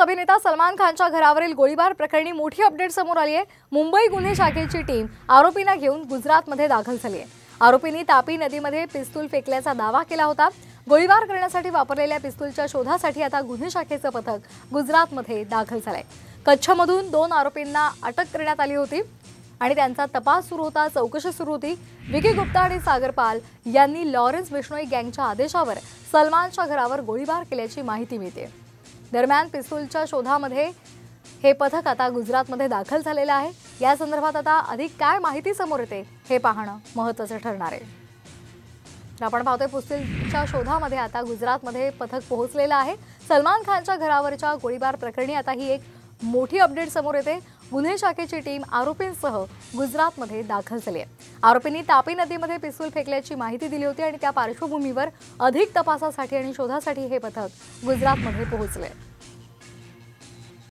अभिनेता सलमान खानच्या घरावरील गोळीबार प्रकरणी मोठी अपडेट समोर आली आहे। मुंबई गुन्हे शाखेची टीम आरोपींना घेऊन गुजरातमध्ये दाखल झाली आहे। आरोपींनी तापी नदीमध्ये पिस्तूल फेकल्याचा दावा केला होता। गोळीबार करण्यासाठी वापरलेल्या पिस्तूलच्या शोधासाठी आता गुन्हे शाखेचं पथक गुजरातमध्ये दाखल झालंय। कच्छमधून 2 आरोपींना अटक करण्यात आली होती आणि त्यांचा तपास सुरू होता, चौकशी सुरू होती। विकी गुप्ता आणि सागर पाल यांनी लॉरेन्स बिश्नोई गँगच्या आदेशावर सलमानच्या घरावर गोळीबार केल्याची माहिती मिळते। दरम्यान पिस्तूलच्या शोधामध्ये हे पथक आता गुजरातमध्ये दाखल झालेलं आहे। या संदर्भात आता अधिक काय माहिती समोर येते हे पाहणं महत्त्वाचं ठरणार आहे। आपण पाहतोय पिस्तूलच्या शोधामध्ये आता गुजरातमध्ये पथक पोहोचलेलं आहे। सलमान खानच्या घरावरच्या गोळीबार प्रकरणी आता ही एक मोठी अपडेट समोर येते। गुन्हे शाखेची टीम आरोपींसह गुजरातमध्ये दाखल झाली आहे। आरोपींनी तापी नदीमध्ये पिस्तूल फेकल्याची माहिती दिली होती आणि त्या पार्श्वभूमीवर अधिक तपासासाठी आणि शोधासाठी हे पथक गुजरातमध्ये पोहोचले।